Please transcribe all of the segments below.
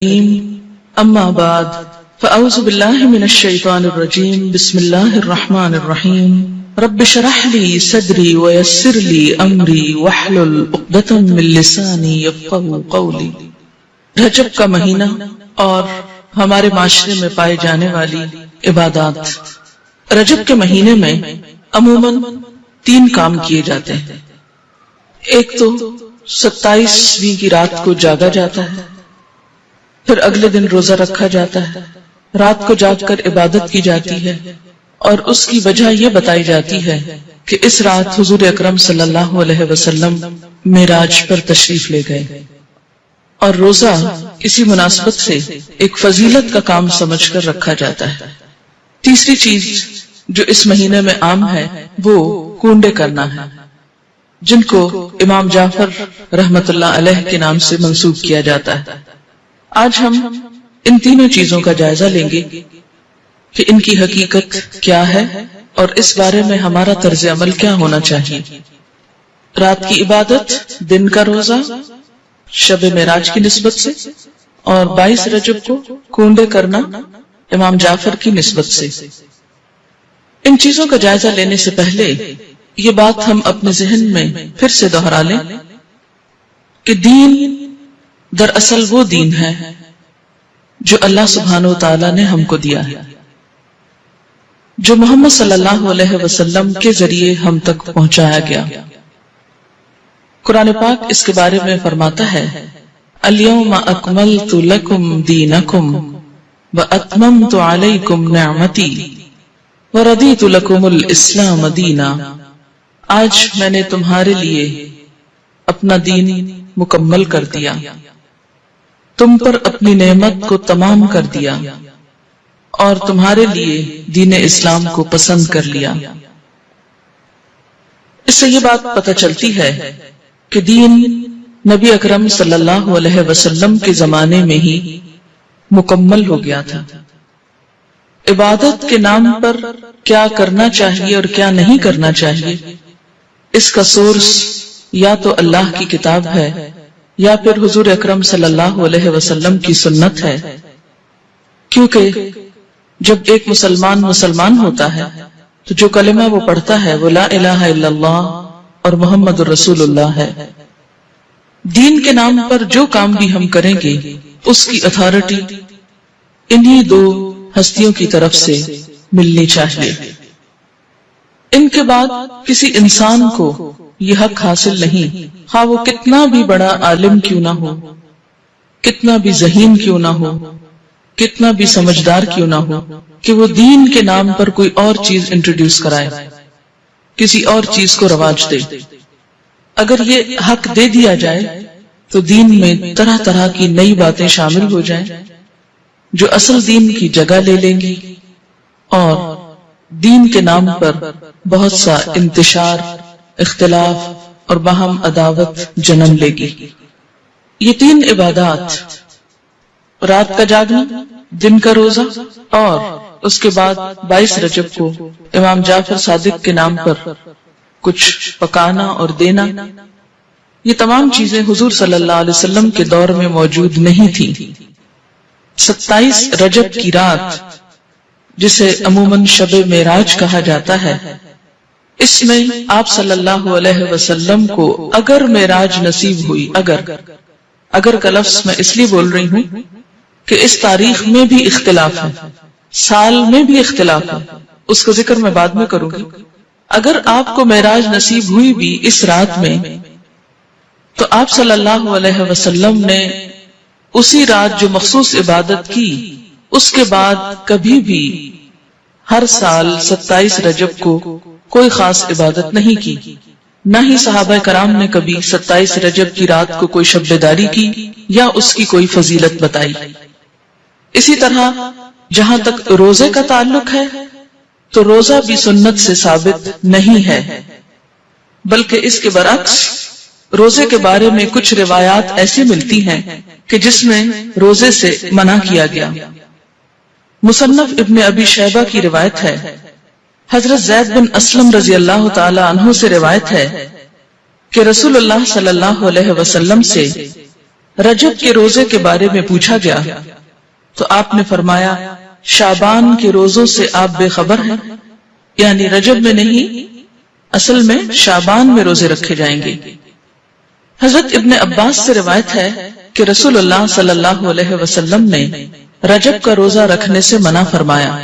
أما بعد فأعوذ بالله من الشيطان الرجيم بسم الله الرحمن الرحيم رب اشرح لي صدري ويسر لي أمري واحلل عقدة من لساني يفقهوا قولي۔ رجب کا مہینہ اور ہمارے معاشرے میں پائے جانے والی عبادات۔ رجب کے مہینے میں عموماً 3 کام کیے جاتے ہیں۔ ایک تو 27ویں کی رات کو جاگا جاتا ہے، پھر اگلے دن روزہ رکھا جاتا ہے، رات کو جاگ کر عبادت کی جاتی ہے، اور اس کی وجہ یہ بتائی جاتی ہے کہ اس رات حضور اکرم صلی اللہ علیہ وسلم معراج پر تشریف لے گئے، اور روزہ اسی مناسبت سے ایک فضیلت کا کام سمجھ کر رکھا جاتا ہے۔ تیسری چیز جو اس مہینے میں عام ہے وہ کونڈے کرنا ہے، جن کو امام جعفر رحمت اللہ علیہ کے نام سے منسوب کیا جاتا ہے۔ آج ہم ان تینوں چیزوں کا جائزہ لیں گے کہ ان کی حقیقت کیا ہے اور اس بارے میں ہمارا طرز عمل کیا ہونا چاہیے۔ رات کی عبادت، دن کا روزہ، شب معراج کی نسبت سے، اور 22 رجب کو کونڈے کرنا امام جعفر کی نسبت سے۔ ان چیزوں کا جائزہ لینے سے پہلے یہ بات ہم اپنے ذہن میں پھر سے دہرا لیں کہ دین دراصل وہ دین ہے جو اللہ سبحانہ وتعالی نے ہم کو دیا ہے، جو محمد صلی اللہ علیہ وسلم کے ذریعے ہم تک پہنچایا گیا۔ قرآن پاک اس کے بارے میں فرماتا ہے اليوم اکملت لکم دینکم واتممت علیکم نعمتی وردیت لکم الاسلام دینا۔ آج میں نے تمہارے لیے اپنا دین مکمل کر دیا، تم پر اپنی نعمت کو تمام کر دیا، اور تمہارے لیے دین اسلام کو پسند کر لیا۔ اس سے یہ بات پتہ چلتی ہے کہ دین نبی اکرم صلی اللہ علیہ وسلم کے زمانے میں ہی مکمل ہو گیا تھا۔ عبادت کے نام پر کیا کرنا چاہیے اور کیا نہیں کرنا چاہیے، اس کا سورس یا تو اللہ کی کتاب ہے یا پھر حضور اکرم صلی اللہ علیہ وسلم کی سنت ہے، کیونکہ جب ایک مسلمان ہوتا ہے تو جو کلمہ وہ پڑھتا ہے وہ لا الہ الا اللہ اور محمد رسول اللہ ہے۔ دین کے نام پر جو کام بھی ہم کریں گے اس کی اتھارٹی انہی 2 ہستیوں کی طرف سے ملنی چاہیے۔ ان کے بعد کسی انسان کو یہ حق حاصل نہیں، خواہ وہ کتنا بھی بڑا عالم کیوں نہ ہو، کتنا بھی ذہین کیوں نہ ہو، کتنا بھی سمجھدار کیوں نہ ہو، کہ وہ دین کے نام پر کوئی اور چیز انٹروڈیوس کرائے، کسی اور چیز کو رواج دے۔ اگر یہ حق دے دیا جائے تو دین میں طرح طرح کی نئی باتیں شامل ہو جائیں جو اصل دین کی جگہ لے لیں گی، اور دین کے نام پر بہت سا انتشار، اختلاف اور باہم عداوت جنم لے گی۔ یہ 3 عبادات، رات کا جاگنا، دن کا روزہ، اور اس کے بعد 22 رجب کو امام جعفر صادق کے نام پر کچھ پکانا اور دینا، یہ تمام چیزیں حضور صلی اللہ علیہ وسلم کے دور میں موجود نہیں تھی۔ 27 رجب کی رات، جسے عموماً شب معراج کہا جاتا ہے، اس میں آپ صلی اللہ علیہ وسلم کو اگر معراج نصیب ہوئی، اگر کا لفظ میں اس لیے بول رہی ہوں کہ اس تاریخ میں بھی اختلاف ہے، سال میں بھی اختلاف ہے، اس کا ذکر میں بعد میں کروں گی۔ اگر آپ کو معراج نصیب ہوئی بھی اس رات میں، تو آپ صلی اللہ علیہ وسلم نے اسی رات جو مخصوص عبادت کی، اس کے بعد کبھی بھی ہر سال 27 رجب کو کوئی خاص عبادت نہیں کی، نہ ہی صحابہ کرام نے کبھی 27 رجب کی رات کو کوئی شب بیداری کی یا اس کی کوئی فضیلت بتائی۔ اسی طرح جہاں تک روزے کا تعلق ہے تو روزہ بھی سنت سے ثابت نہیں ہے، بلکہ اس کے برعکس روزے کے بارے میں کچھ روایات ایسی ملتی ہیں کہ جس میں روزے سے منع کیا گیا۔ مصنف ابن ابی شیبہ کی روایت ہے، حضرت زید بن اسلم رضی اللہ تعالی عنہ سے روایت ہے کہ رسول اللہ صلی اللہ علیہ وسلم سے رجب کے روزے کے بارے میں پوچھا گیا تو آپ نے فرمایا شعبان کے روزوں سے آپ بے خبر ہیں، یعنی رجب میں نہیں، اصل میں شعبان میں روزے رکھے جائیں گے۔ حضرت ابن عباس سے روایت ہے کہ رسول اللہ صلی اللہ علیہ وسلم نے رجب کا روزہ رکھنے سے منع فرمایا،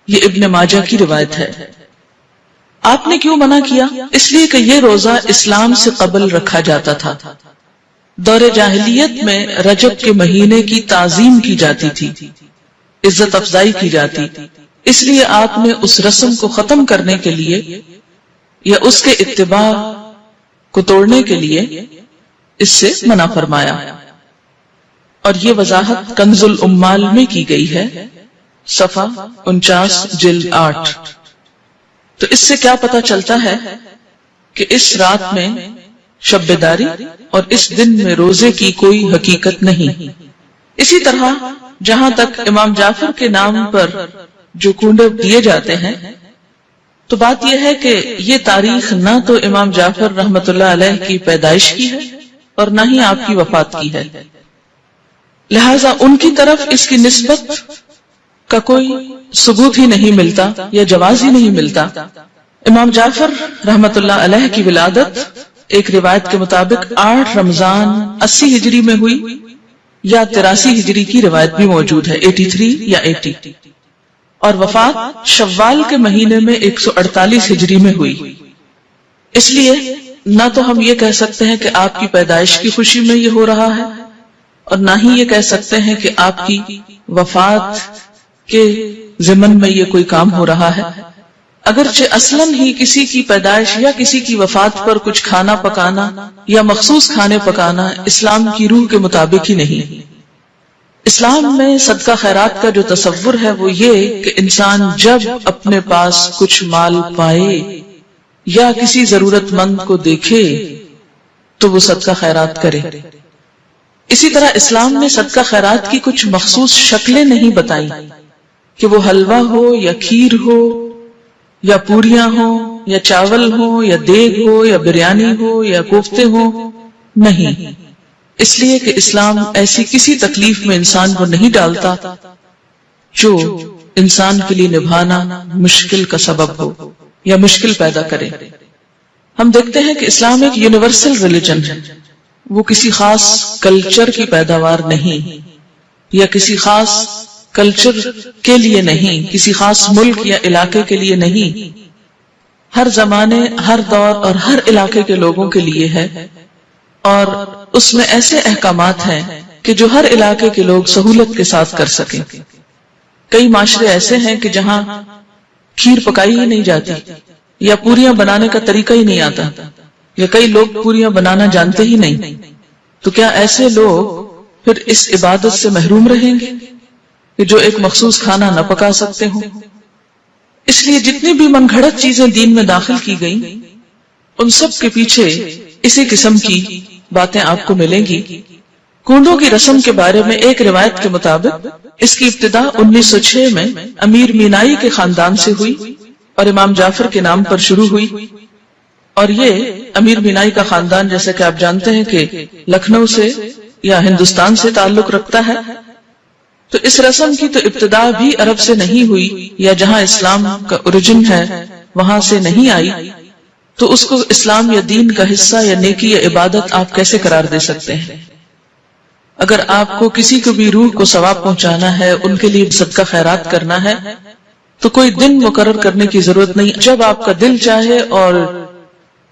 یہ ابن ماجہ کی روایت ہے۔ آپ نے کیوں منع کیا؟ اس لیے کہ یہ روزہ اسلام سے قبل رکھا جاتا تھا۔ دور جاہلیت میں رجب کے مہینے کی تعظیم کی جاتی تھی، عزت افزائی کی جاتی، اس لیے آپ نے اس رسم کو ختم کرنے کے لیے یا اس کے اتباع کو توڑنے کے لیے اس سے منع فرمایا، اور یہ وضاحت کنز الامال میں کی گئی ہے، صفحہ 49 جلد 8۔ تو اس سے کیا پتہ چلتا ہے کہ اس رات میں شب بیداری اور اس دن میں روزے کی کوئی حقیقت نہیں۔ اسی طرح جہاں تک امام جعفر کے نام پر جو کنڈے دیے جاتے ہیں، تو بات یہ ہے کہ یہ تاریخ نہ تو امام جعفر رحمت اللہ علیہ کی پیدائش کی ہے اور نہ ہی آپ کی وفات کی ہے، لہذا ان کی طرف اس کی نسبت کا کوئی ثبوت ہی نہیں ملتا یا جواز ہی نہیں ملتا۔ امام جعفر رحمت اللہ علیہ کی ولادت ایک روایت کے مطابق 8 رمضان 80 ہجری میں ہوئی، یا 83 ہجری کی روایت بھی موجود ہے، 83 یا 80، اور وفات شوال کے مہینے میں 148 ہجری میں ہوئی۔ اس لیے نہ تو ہم یہ کہہ سکتے ہیں کہ آپ کی پیدائش کی خوشی میں یہ ہو رہا ہے، اور نہ ہی یہ کہہ سکتے ہیں کہ آپ کی وفات کے ضمن میں یہ کوئی کام ہو رہا ہے، اگرچہ اصلاً ہی کسی کی پیدائش یا کسی کی وفات پر کچھ کھانا پکانا یا مخصوص کھانے پکانا اسلام کی روح کے مطابق ہی نہیں۔ اسلام میں صدقہ خیرات کا جو تصور ہے وہ یہ کہ انسان جب اپنے پاس کچھ مال پائے یا کسی ضرورت مند کو دیکھے تو وہ صدقہ خیرات کرے۔ اسی طرح اسلام نے صدقہ خیرات کی کچھ مخصوص شکلیں نہیں بتائیں کہ وہ حلوہ ہو یا کھیر ہو یا پوریاں ہو یا چاول ہو یا دیگ ہو یا بریانی ہو یا کوفتے ہو، نہیں، اس لیے کہ اسلام ایسی کسی تکلیف میں انسان کو نہیں ڈالتا جو انسان کے لیے نبھانا مشکل کا سبب ہو یا مشکل پیدا کرے۔ ہم دیکھتے ہیں کہ اسلام ایک یونیورسل ریلیجن ہے، وہ کسی خاص کلچر کی پیداوار نہیں، یا کسی خاص کلچر کے لیے نہیں، کسی خاص ملک یا علاقے کے لیے نہیں، ہر زمانے، ہر دور اور ہر علاقے کے لوگوں کے لیے ہے، اور اس میں ایسے احکامات ہیں کہ جو ہر علاقے کے لوگ سہولت کے ساتھ کر سکیں۔ کئی معاشرے ایسے ہیں کہ جہاں کھیر پکائی ہی نہیں جاتی، یا پوریاں بنانے کا طریقہ ہی نہیں آتا، یا کئی لوگ پوریاں بنانا جانتے ہی نہیں، تو کیا ایسے لوگ پھر اس عبادت سے محروم رہیں گے کہ جو ایک مخصوص کھانا نہ پکا سکتے ہوں؟ اس لیے جتنی بھی من گھڑت چیزیں دین میں داخل کی گئیں، ان سب کے پیچھے اسی قسم کی باتیں آپ کو ملیں گی۔ کنڈوں کی رسم کے بارے میں ایک روایت کے مطابق اس کی ابتدا 1906 میں امیر مینائی کے خاندان سے ہوئی اور امام جعفر کے نام پر شروع ہوئی، اور یہ امیر مینائی کا خاندان جیسے کہ آپ جانتے ہیں کہ لکھنؤ سے یا ہندوستان سے تعلق رکھتا ہے، تو اس رسم کی تو ابتدا بھی عرب سے نہیں ہوئی، یا جہاں اسلام کا اوریجن ہے وہاں سے نہیں آئی، تو اس کو اسلام یا دین کا حصہ یا نیکی یا عبادت آپ کیسے قرار دے سکتے ہیں؟ اگر آپ کو کسی کو بھی روح کو ثواب پہنچانا ہے، ان کے لیے صدقہ خیرات کرنا ہے، تو کوئی دن مقرر کرنے کی ضرورت نہیں، جب آپ کا دل چاہے اور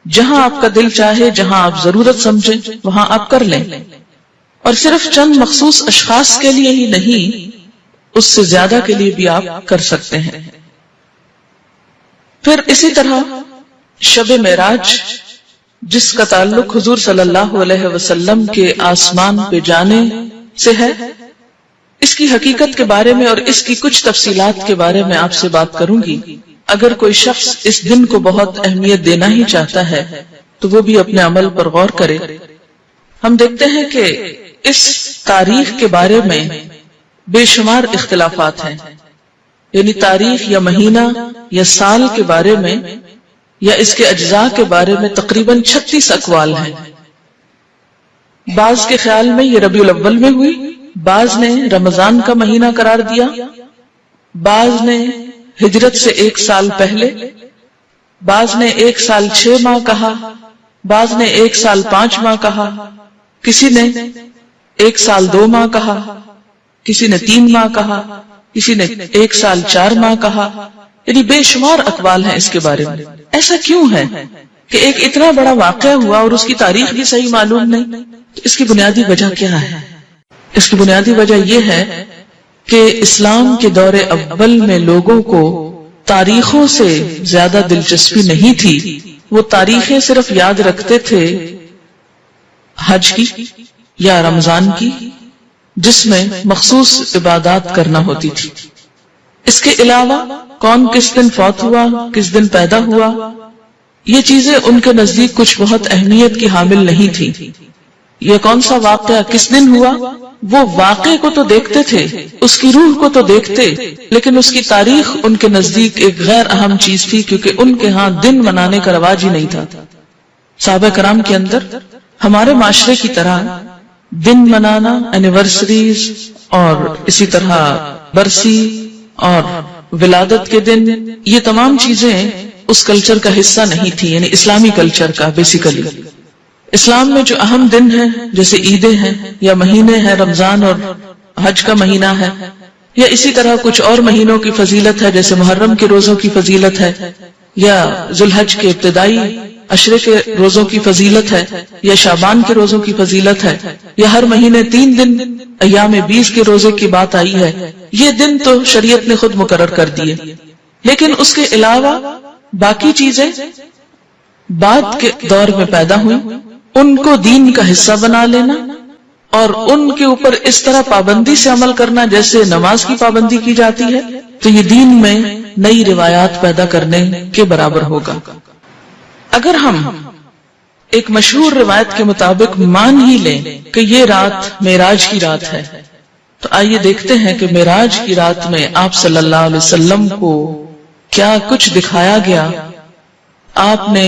جہاں آپ کا دل چاہے، جہاں آپ ضرورت سمجھیں وہاں آپ کر لیں، اور صرف چند مخصوص اشخاص کے لیے ہی نہیں، اس سے زیادہ کے لیے بھی آپ کر سکتے ہیں۔ پھر اسی طرح شب معراج، جس کا تعلق حضور صلی اللہ علیہ وسلم کے آسمان پہ جانے سے ہے، اس کی حقیقت کے بارے میں اور اس کی کچھ تفصیلات کے بارے میں آپ سے بات کروں گی۔ اگر کوئی شخص اس دن کو بہت اہمیت دینا ہی چاہتا ہے تو وہ بھی اپنے عمل پر غور کرے۔ ہم دیکھتے ہیں کہ اس تاریخ کے بارے میں بے شمار اختلافات ہیں، یعنی تاریخ یا مہینہ یا سال کے بارے میں یا اس کے اجزاء کے بارے میں تقریباً 36 اقوال ہیں۔ بعض کے خیال میں یہ ربیع الاول میں ہوئی، بعض نے رمضان کا مہینہ قرار دیا، بعض نے ہجرت سے 1 سال پہلے، بعض نے 1 سال 6 ماہ کہا، بعض نے 1 سال 5 ماہ کہا، کسی نے 1 سال 2 ماہ کہا، کسی نے 3 ماہ کہا، کسی نے 1 سال 4 ماہ کہا، یعنی بے شمار اقوال ہیں اس کے بارے میں۔ ایسا کیوں ہے کہ ایک اتنا بڑا واقعہ ہوا اور اس کی تاریخ بھی صحیح معلوم نہیں؟ اس کی بنیادی وجہ کیا ہے؟ اس کی بنیادی وجہ یہ ہے کہ اسلام کے دور اول میں لوگوں کو تاریخوں سے زیادہ دلچسپی نہیں تھی، وہ تاریخیں صرف یاد رکھتے تھے حج کی یا رمضان کی، جس میں مخصوص عبادات کرنا ہوتی تھی۔ اس کے علاوہ کون کس دن فوت ہوا، کس دن پیدا ہوا، یہ چیزیں ان کے نزدیک کچھ بہت اہمیت کی حامل نہیں تھی۔ یہ کون سا واقعہ کس دن ہوا، وہ واقعے کو تو دیکھتے تھے، اس کی روح کو تو دیکھتے، لیکن اس کی تاریخ ان کے نزدیک ایک غیر اہم چیز تھی، کیونکہ ان کے ہاں دن منانے کا رواج ہی نہیں تھا۔ صحابہ کرام کے اندر ہمارے معاشرے کی طرح دن منانا، اینیورسریز اور اسی طرح برسی اور ولادت کے دن، یہ تمام چیزیں اس کلچر کا حصہ نہیں تھی، یعنی اسلامی کلچر کا۔ بیسیکلی اسلام میں جو اہم دن ہیں جیسے عیدیں ہیں یا مہینے ہیں، رمضان اور حج کا مہینہ ہے، یا اسی طرح کچھ اور مہینوں کی فضیلت ہے جیسے محرم کے روزوں کی فضیلت ہے، یا ذوالحج کے ابتدائی عشرے کے روزوں کی فضیلت ہے، یا شعبان کے روزوں کی فضیلت ہے، یا ہر مہینے 3 دن ایام 20 کے روزے کی بات آئی ہے۔ یہ دن تو شریعت نے خود مقرر کر دیے، لیکن اس کے علاوہ باقی چیزیں بعد کے دور میں پیدا ہوئیں، ان کو دین کا حصہ بنا لینا اور ان کے اوپر اس طرح پابندی سے عمل کرنا جیسے نماز کی پابندی کی جاتی ہے، تو یہ دین میں نئی روایات پیدا کرنے کے برابر ہوگا۔ اگر ہم ایک مشہور روایت کے مطابق مان ہی لیں کہ یہ رات معراج کی رات ہے، تو آئیے دیکھتے ہیں کہ معراج کی رات میں آپ صلی اللہ علیہ وسلم کو کیا کچھ دکھایا گیا۔ آپ نے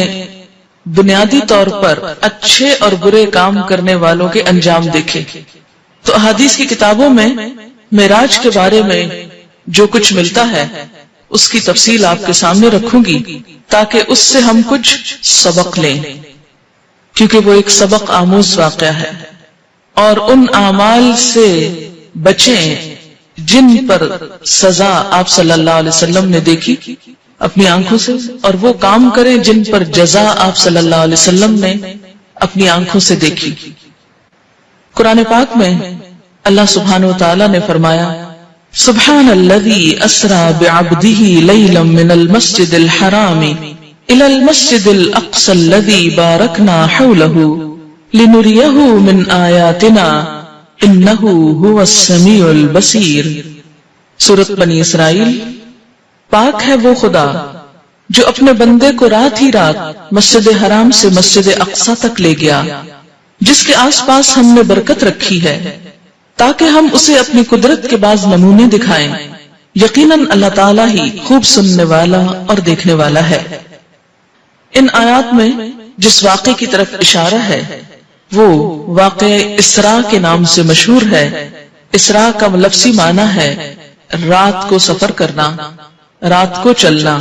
بنیادی طور پر اچھے اور برے کام کرنے والوں کے انجام دیکھے۔ تو احادیث کی کتابوں میں معراج کے بارے میں جو کچھ ملتا ہے اس کی تفصیل آپ کے سامنے رکھوں گی تاکہ اس سے ہم کچھ سبق لیں، کیونکہ وہ ایک سبق آموز واقعہ ہے، اور ان اعمال سے بچیں جن پر سزا آپ صلی اللہ علیہ وسلم نے دیکھی اپنی آنکھوں سے، اور وہ کام کریں جن پر جزا آپ صلی اللہ علیہ وسلم نے اپنی آنکھوں سے دیکھی۔ قرآن پاک میں اللہ سبحانہ وتعالی نے فرمایا، سبحان الذی اسری بعبدہ لیلا من المسجد الحرام الی المسجد الاقصی الذی بارکنا حولہ لنریہ من آیاتنا انہ هو السمیع البصیر۔ سورۃ بنی اسرائیل۔ پاک ہے وہ خدا جو اپنے بندے کو رات ہی رات مسجد حرام سے مسجد اقصی تک لے گیا، جس کے آس پاس ہم نے برکت رکھی ہے تاکہ ہم اسے اپنی قدرت کے بعض نمونے دکھائیں۔ یقیناً اللہ تعالیٰ ہی خوب سننے والا اور دیکھنے والا ہے۔ ان آیات میں جس واقعے کی طرف اشارہ ہے وہ واقعہ اسراء کے نام سے مشہور ہے۔ اسراء کا لفظی معنی ہے رات کو سفر کرنا، رات کو چلنا۔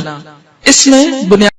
اس میں بنیاد